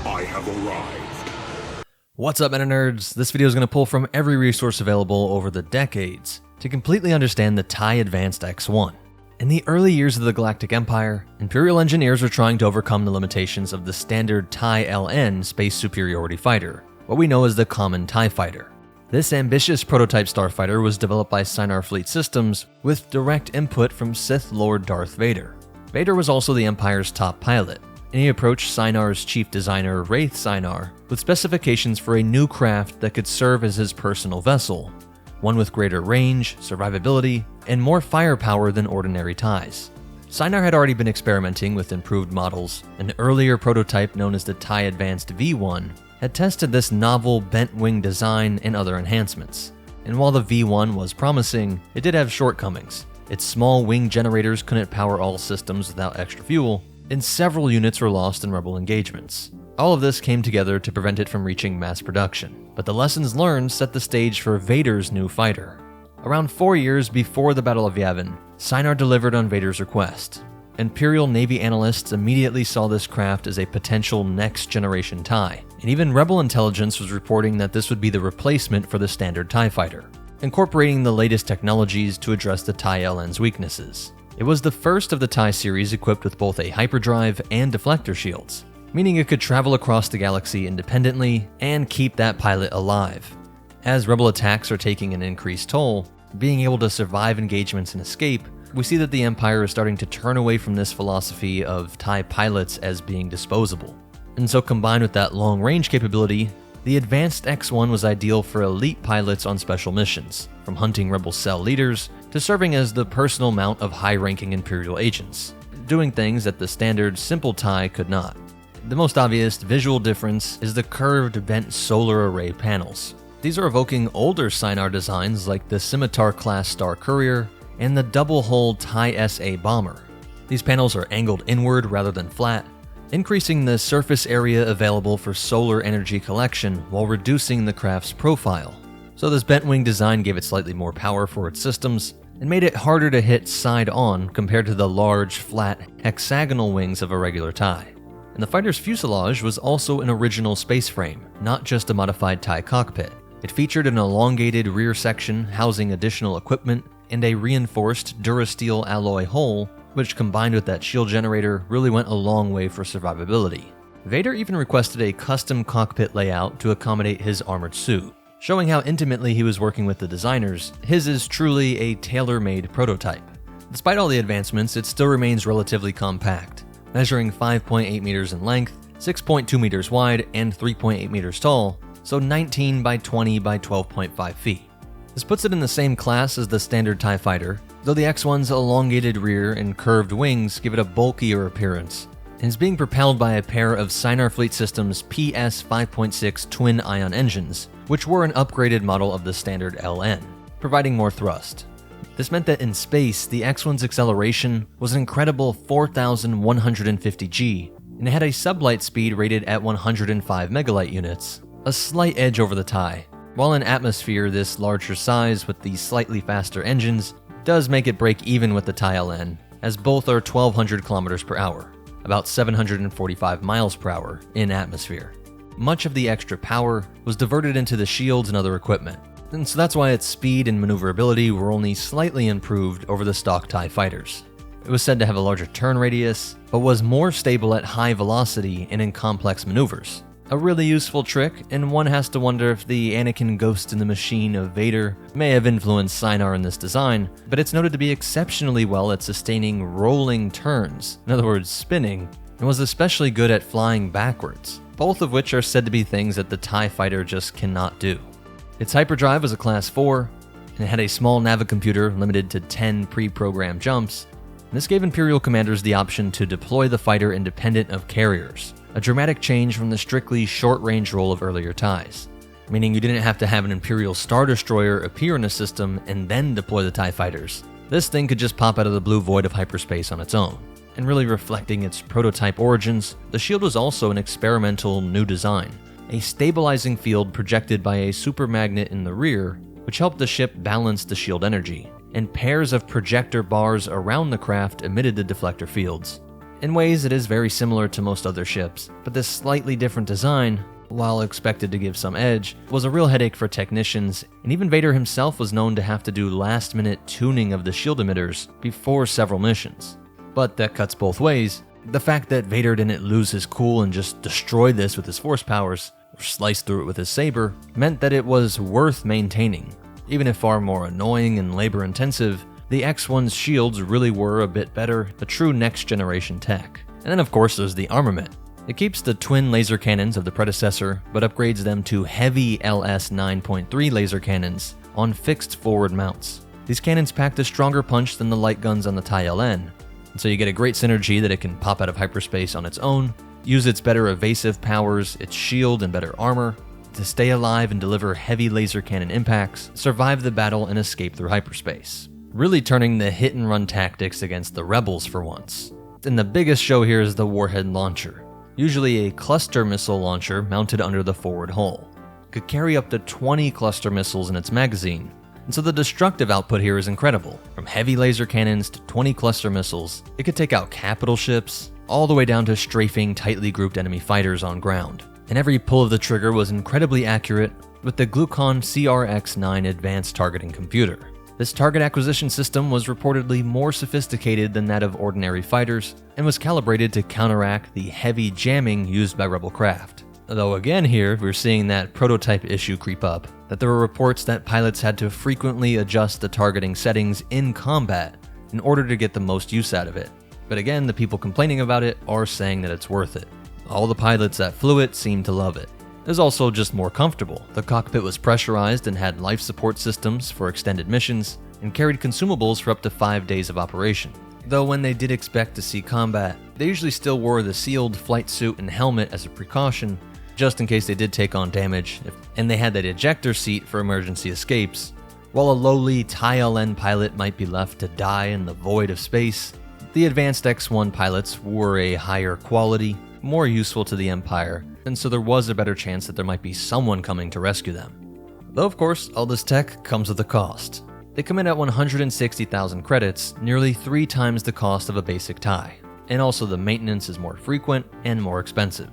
I have arrived. What's up, Meta Nerds? This video is going to pull from every resource available over the decades to completely understand the TIE Advanced X1. In the early years of the Galactic Empire, Imperial engineers were trying to overcome the limitations of the standard TIE LN space superiority fighter, what we know as the Common TIE Fighter. This ambitious prototype starfighter was developed by Sinar Fleet Systems with direct input from Sith Lord Darth Vader. Vader was also the Empire's top pilot, and he approached Sinar's chief designer Wraith Sinar with specifications for a new craft that could serve as his personal vessel, one with greater range, survivability, and more firepower than ordinary TIEs. Sinar had already been experimenting with improved models. An earlier prototype known as the TIE Advanced V1 had tested this novel bent wing design and other enhancements. And while the V1 was promising, it did have shortcomings. Its small wing generators couldn't power all systems without extra fuel, and several units were lost in rebel engagements. All of this came together to prevent it from reaching mass production, but the lessons learned set the stage for Vader's new fighter. Around 4 years before the Battle of Yavin, Sinar delivered on Vader's request. Imperial Navy analysts immediately saw this craft as a potential next-generation TIE, and even Rebel intelligence was reporting that this would be the replacement for the standard TIE fighter, incorporating the latest technologies to address the TIE LN's weaknesses. It was the first of the TIE series equipped with both a hyperdrive and deflector shields, meaning it could travel across the galaxy independently and keep that pilot alive. As Rebel attacks are taking an increased toll, being able to survive engagements and escape, we see that the Empire is starting to turn away from this philosophy of TIE pilots as being disposable. And so combined with that long-range capability, the Advanced X1 was ideal for elite pilots on special missions, from hunting Rebel cell leaders to serving as the personal mount of high-ranking Imperial agents, doing things that the standard simple TIE could not. The most obvious visual difference is the curved bent solar array panels. These are evoking older Sinar designs like the Scimitar-class Star Courier and the double-hull TIE SA bomber. These panels are angled inward rather than flat, increasing the surface area available for solar energy collection while reducing the craft's profile. So this bent wing design gave it slightly more power for its systems and made it harder to hit side-on compared to the large, flat, hexagonal wings of a regular TIE. And the fighter's fuselage was also an original space frame, not just a modified TIE cockpit. It featured an elongated rear section housing additional equipment and a reinforced Durasteel alloy hull, which combined with that shield generator really went a long way for survivability. Vader even requested a custom cockpit layout to accommodate his armored suit. Showing how intimately he was working with the designers, his is truly a tailor-made prototype. Despite all the advancements, it still remains relatively compact, measuring 5.8 meters in length, 6.2 meters wide, and 3.8 meters tall, so 19 by 20 by 12.5 feet. This puts it in the same class as the standard TIE fighter, though the X1's elongated rear and curved wings give it a bulkier appearance, and is being propelled by a pair of Sinar Fleet Systems PS 5.6 twin-ion engines, which were an upgraded model of the standard LN, providing more thrust. This meant that in space, the X1's acceleration was an incredible 4,150 G, and it had a sublight speed rated at 105 megalight units, a slight edge over the TIE. While in atmosphere, this larger size with the slightly faster engines does make it break even with the TIE LN, as both are 1,200 kilometers per hour, about 745 miles per hour in atmosphere. Much of the extra power was diverted into the shields and other equipment, and so that's why its speed and maneuverability were only slightly improved over the stock TIE fighters. It was said to have a larger turn radius, but was more stable at high velocity and in complex maneuvers. A really useful trick, and one has to wonder if the Anakin Ghost in the Machine of Vader may have influenced Sinar in this design, but it's noted to be exceptionally well at sustaining rolling turns, in other words spinning, and was especially good at flying backwards, both of which are said to be things that the TIE fighter just cannot do. Its hyperdrive was a Class 4, and it had a small navicomputer limited to 10 pre-programmed jumps. This gave Imperial commanders the option to deploy the fighter independent of carriers, a dramatic change from the strictly short-range role of earlier TIEs, meaning you didn't have to have an Imperial Star Destroyer appear in a system and then deploy the TIE fighters. This thing could just pop out of the blue void of hyperspace on its own. And really reflecting its prototype origins, the shield was also an experimental new design, a stabilizing field projected by a super magnet in the rear, which helped the ship balance the shield energy, and pairs of projector bars around the craft emitted the deflector fields. In ways, it is very similar to most other ships, but this slightly different design, while expected to give some edge, was a real headache for technicians, and even Vader himself was known to have to do last-minute tuning of the shield emitters before several missions. But that cuts both ways. The fact that Vader didn't lose his cool and just destroy this with his force powers, or slice through it with his saber, meant that it was worth maintaining. Even if far more annoying and labor-intensive, the X-1's shields really were a bit better, a true next-generation tech. And then of course there's the armament. It keeps the twin laser cannons of the predecessor, but upgrades them to heavy LS 9.3 laser cannons on fixed forward mounts. These cannons packed a stronger punch than the light guns on the TIE LN, and so you get a great synergy that it can pop out of hyperspace on its own, use its better evasive powers, its shield and better armor, to stay alive and deliver heavy laser cannon impacts, survive the battle and escape through hyperspace. Really turning the hit-and-run tactics against the rebels for once. And the biggest show here is the warhead launcher. Usually a cluster missile launcher mounted under the forward hull. It could carry up to 20 cluster missiles in its magazine, and so the destructive output here is incredible. From heavy laser cannons to 20 cluster missiles, it could take out capital ships, all the way down to strafing tightly grouped enemy fighters on ground. And every pull of the trigger was incredibly accurate with the Glucon CRX-9 advanced targeting computer. This target acquisition system was reportedly more sophisticated than that of ordinary fighters and was calibrated to counteract the heavy jamming used by Rebel craft. Though again here, we're seeing that prototype issue creep up, that there were reports that pilots had to frequently adjust the targeting settings in combat in order to get the most use out of it. But again, the people complaining about it are saying that it's worth it. All the pilots that flew it seemed to love it. It was also just more comfortable. The cockpit was pressurized and had life support systems for extended missions, and carried consumables for up to 5 days of operation. Though when they did expect to see combat, they usually still wore the sealed flight suit and helmet as a precaution, just in case they did take on damage, and they had that ejector seat for emergency escapes. While a lowly TIE LN pilot might be left to die in the void of space, the advanced X-1 pilots were a higher quality, more useful to the Empire, and so there was a better chance that there might be someone coming to rescue them. Though of course, all this tech comes with a cost. They come in at 160,000 credits, nearly 3 times the cost of a basic TIE, and also the maintenance is more frequent and more expensive.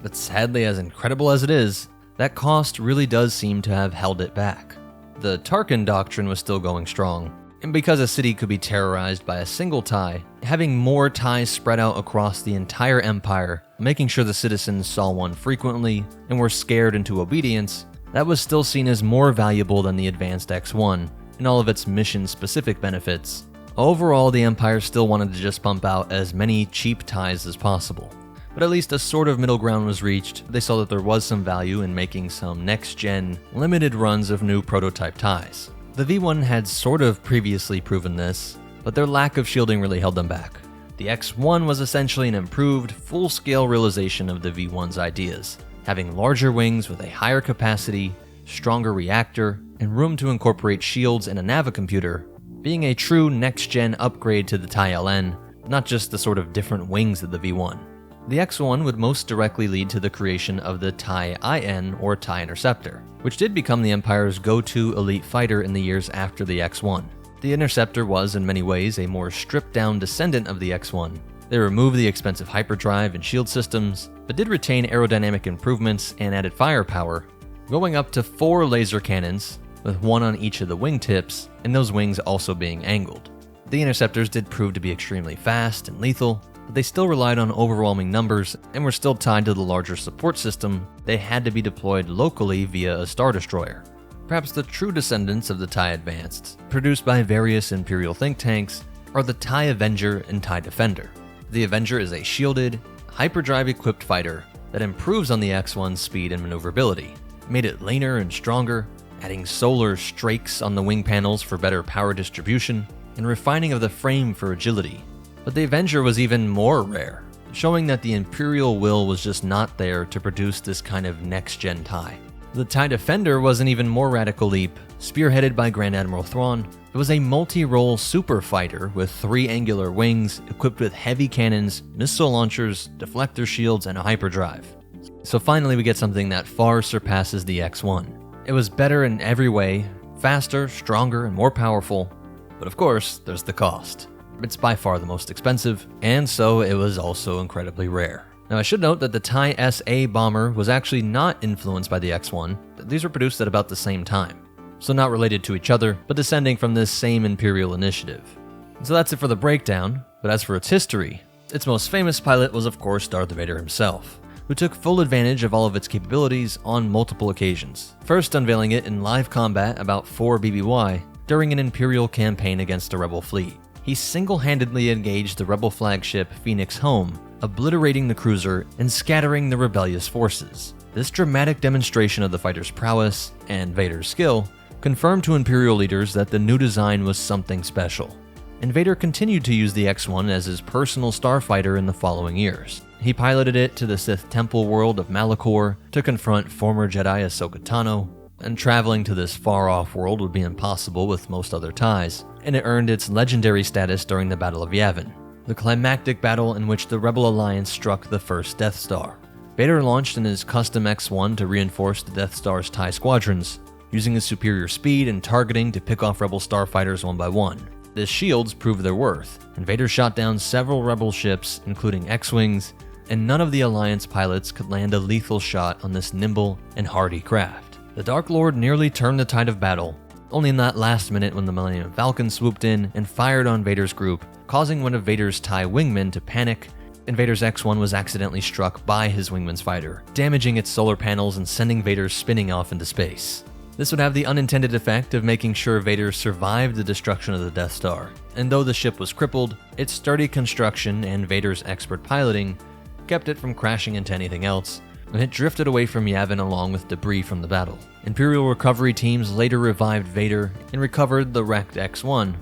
But sadly, as incredible as it is, that cost really does seem to have held it back. The Tarkin doctrine was still going strong, and because a city could be terrorized by a single TIE, having more TIEs spread out across the entire Empire, making sure the citizens saw one frequently and were scared into obedience, that was still seen as more valuable than the advanced X-1 and all of its mission-specific benefits. Overall, the Empire still wanted to just pump out as many cheap TIEs as possible. But at least a sort of middle ground was reached. They saw that there was some value in making some next-gen, limited runs of new prototype TIEs. The V1 had sort of previously proven this, but their lack of shielding really held them back. The X-1 was essentially an improved, full-scale realization of the V1's ideas, having larger wings with a higher capacity, stronger reactor, and room to incorporate shields and a navicomputer, being a true next-gen upgrade to the TIE LN, not just the sort of different wings of the V1. The X-1 would most directly lead to the creation of the TIE IN, or TIE Interceptor, which did become the Empire's go-to elite fighter in the years after the X-1. The Interceptor was, in many ways, a more stripped-down descendant of the X-1. They removed the expensive hyperdrive and shield systems, but did retain aerodynamic improvements and added firepower, going up to 4 laser cannons, with 1 on each of the wingtips, and those wings also being angled. The Interceptors did prove to be extremely fast and lethal, but they still relied on overwhelming numbers and were still tied to the larger support system. They had to be deployed locally via a Star Destroyer. Perhaps the true descendants of the TIE Advanced, produced by various Imperial think tanks, are the TIE Avenger and TIE Defender. The Avenger is a shielded, hyperdrive-equipped fighter that improves on the X-1's speed and maneuverability, made it leaner and stronger, adding solar strakes on the wing panels for better power distribution, and refining of the frame for agility. But the Avenger was even more rare, showing that the Imperial will was just not there to produce this kind of next-gen TIE. The TIE Defender was an even more radical leap. Spearheaded by Grand Admiral Thrawn, it was a multi-role super fighter with 3 angular wings, equipped with heavy cannons, missile launchers, deflector shields, and a hyperdrive. So finally we get something that far surpasses the X-1. It was better in every way, faster, stronger, and more powerful, but of course, there's the cost. It's by far the most expensive, and so it was also incredibly rare. Now I should note that the TIE SA bomber was actually not influenced by the X-1, these were produced at about the same time. So not related to each other, but descending from this same Imperial initiative. So that's it for the breakdown, but as for its history, its most famous pilot was of course Darth Vader himself, who took full advantage of all of its capabilities on multiple occasions, first unveiling it in live combat about 4 BBY during an Imperial campaign against a Rebel fleet. He single-handedly engaged the Rebel flagship Phoenix Home, obliterating the cruiser and scattering the rebellious forces. This dramatic demonstration of the fighter's prowess and Vader's skill confirmed to Imperial leaders that the new design was something special. And Vader continued to use the X-1 as his personal starfighter in the following years. He piloted it to the Sith temple world of Malachor to confront former Jedi Ahsoka Tano, and traveling to this far-off world would be impossible with most other ties, and it earned its legendary status during the Battle of Yavin, the climactic battle in which the Rebel Alliance struck the first Death Star. Vader launched in his custom X-1 to reinforce the Death Star's TIE squadrons, using his superior speed and targeting to pick off Rebel starfighters one by one. The shields proved their worth, and Vader shot down several Rebel ships, including X-Wings, and none of the Alliance pilots could land a lethal shot on this nimble and hardy craft. The Dark Lord nearly turned the tide of battle, only in that last minute when the Millennium Falcon swooped in and fired on Vader's group, causing one of Vader's TIE wingmen to panic, and Vader's X-1 was accidentally struck by his wingman's fighter, damaging its solar panels and sending Vader spinning off into space. This would have the unintended effect of making sure Vader survived the destruction of the Death Star, and though the ship was crippled, its sturdy construction and Vader's expert piloting kept it from crashing into anything else, and it drifted away from Yavin along with debris from the battle. Imperial recovery teams later revived Vader and recovered the wrecked X-1,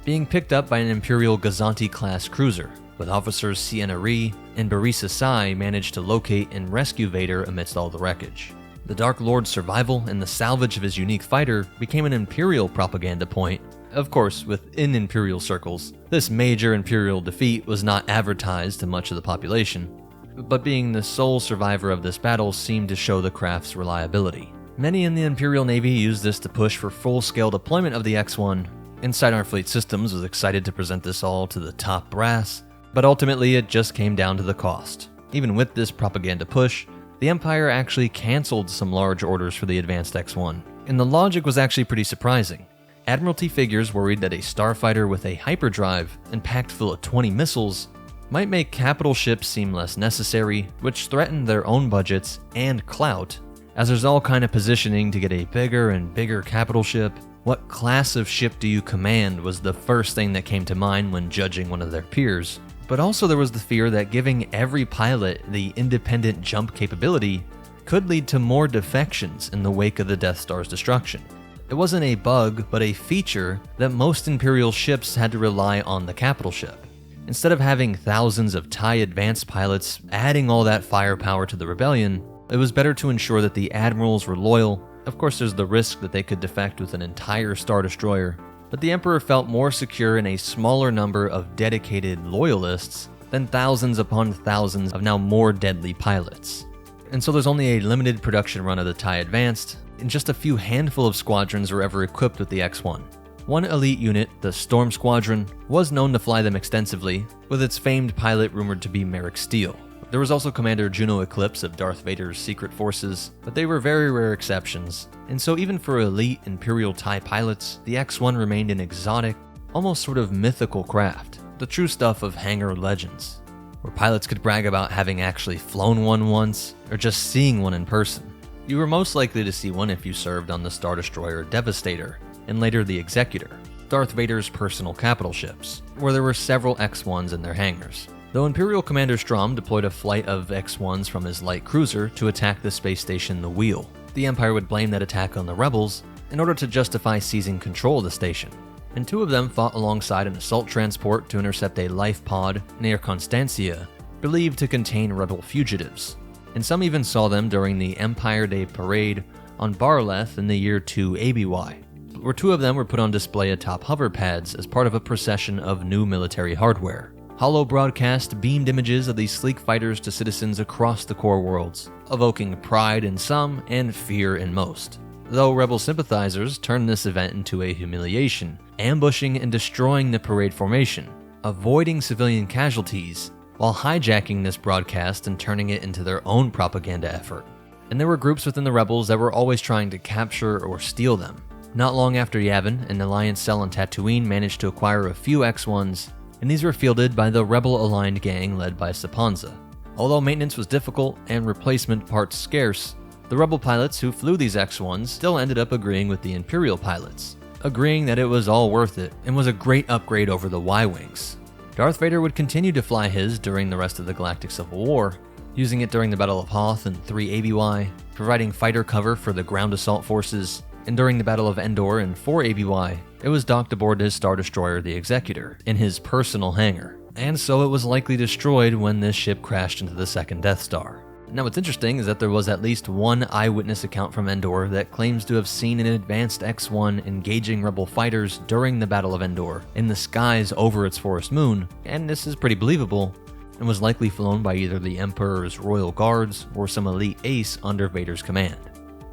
being picked up by an Imperial Gazanti-class cruiser, with officers Sienna Ree and Barisa Sai managed to locate and rescue Vader amidst all the wreckage. The Dark Lord's survival and the salvage of his unique fighter became an Imperial propaganda point. Of course, within Imperial circles, this major Imperial defeat was not advertised to much of the population, but being the sole survivor of this battle seemed to show the craft's reliability. Many in the Imperial Navy used this to push for full-scale deployment of the X-1, and Sidearm Fleet Systems was excited to present this all to the top brass, but ultimately it just came down to the cost. Even with this propaganda push, the Empire actually cancelled some large orders for the advanced X-1, and the logic was actually pretty surprising. Admiralty figures worried that a starfighter with a hyperdrive and packed full of 20 missiles might make capital ships seem less necessary, which threatened their own budgets and clout, as there's all kind of positioning to get a bigger and bigger capital ship. What class of ship do you command was the first thing that came to mind when judging one of their peers. But also there was the fear that giving every pilot the independent jump capability could lead to more defections in the wake of the Death Star's destruction. It wasn't a bug, but a feature that most Imperial ships had to rely on the capital ship. Instead of having thousands of TIE advanced pilots adding all that firepower to the rebellion, it was better to ensure that the admirals were loyal. Of course, there's the risk that they could defect with an entire Star Destroyer, but the Emperor felt more secure in a smaller number of dedicated loyalists than thousands upon thousands of now more deadly pilots. And so there's only a limited production run of the TIE Advanced, and just a few handful of squadrons were ever equipped with the X-1. One elite unit, the Storm Squadron, was known to fly them extensively, with its famed pilot rumored to be Merrick Steele. There was also Commander Juno Eclipse of Darth Vader's secret forces, but they were very rare exceptions, and so even for elite Imperial TIE pilots, the X-1 remained an exotic, almost sort of mythical craft, the true stuff of hangar legends, where pilots could brag about having actually flown one once, or just seeing one in person. You were most likely to see one if you served on the Star Destroyer Devastator, and later the Executor, Darth Vader's personal capital ships, where there were several X-1s in their hangars. Though Imperial Commander Strom deployed a flight of X-1s from his light cruiser to attack the space station The Wheel, the Empire would blame that attack on the rebels in order to justify seizing control of the station, and two of them fought alongside an assault transport to intercept a life pod near Constancia, believed to contain rebel fugitives, and some even saw them during the Empire Day Parade on Barleth in the year 2 ABY, where two of them were put on display atop hover pads as part of a procession of new military hardware. Holo broadcast beamed images of these sleek fighters to citizens across the core worlds, evoking pride in some and fear in most. Though rebel sympathizers turned this event into a humiliation, ambushing and destroying the parade formation, avoiding civilian casualties while hijacking this broadcast and turning it into their own propaganda effort. And there were groups within the rebels that were always trying to capture or steal them. Not long after Yavin, an Alliance cell on Tatooine managed to acquire a few X-1s, and these were fielded by the rebel-aligned gang led by Sapanza. Although maintenance was difficult and replacement parts scarce, the rebel pilots who flew these X-1s still ended up agreeing with the Imperial pilots, agreeing that it was all worth it and was a great upgrade over the Y-Wings. Darth Vader would continue to fly his during the rest of the Galactic Civil War, using it during the Battle of Hoth and 3 ABY, providing fighter cover for the ground assault forces, and during the Battle of Endor and 4 ABY, it was docked aboard his Star Destroyer the Executor in his personal hangar, and so it was likely destroyed when this ship crashed into the second Death Star. Now what's interesting is that there was at least one eyewitness account from Endor that claims to have seen an advanced X-1 engaging rebel fighters during the Battle of Endor in the skies over its forest moon, and this is pretty believable, and was likely flown by either the Emperor's royal guards or some elite ace under Vader's command.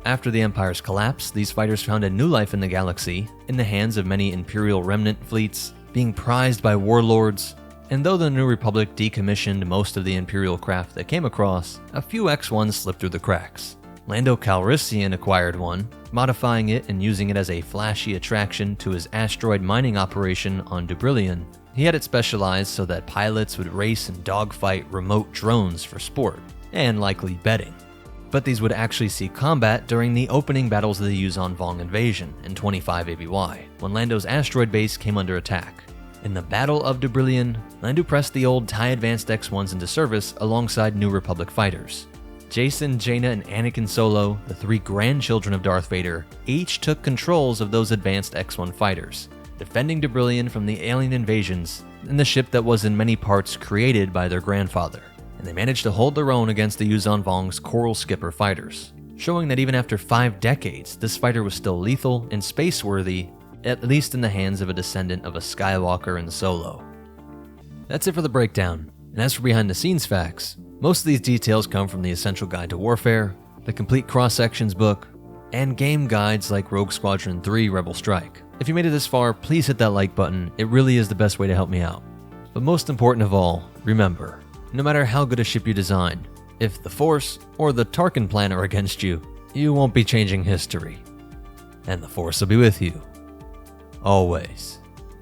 After the Empire's collapse, these fighters found a new life in the galaxy, in the hands of many Imperial remnant fleets, being prized by warlords, and though the New Republic decommissioned most of the Imperial craft they came across, a few X-1s slipped through the cracks. Lando Calrissian acquired one, modifying it and using it as a flashy attraction to his asteroid mining operation on Dubrillion. He had it specialized so that pilots would race and dogfight remote drones for sport, and likely betting. But these would actually see combat during the opening battles of the Yuuzhan Vong invasion in 25 ABY, when Lando's asteroid base came under attack. In the Battle of Dubrillion, Lando pressed the old TIE Advanced X-1s into service alongside New Republic fighters. Jason, Jaina, and Anakin Solo, the 3 grandchildren of Darth Vader, each took controls of those advanced X-1 fighters, defending Dubrillion from the alien invasions and the ship that was in many parts created by their grandfather. And they managed to hold their own against the Yuuzhan Vong's Coral Skipper fighters, showing that even after 5 decades, this fighter was still lethal and space-worthy, at least in the hands of a descendant of a Skywalker and Solo. That's it for the breakdown, and as for behind-the-scenes facts, most of these details come from the Essential Guide to Warfare, the Complete Cross-Sections book, and game guides like Rogue Squadron 3 Rebel Strike. If you made it this far, please hit that like button, it really is the best way to help me out. But most important of all, remember, no matter how good a ship you design, if the Force or the Tarkin plan are against you, you won't be changing history. And the Force will be with you. Always.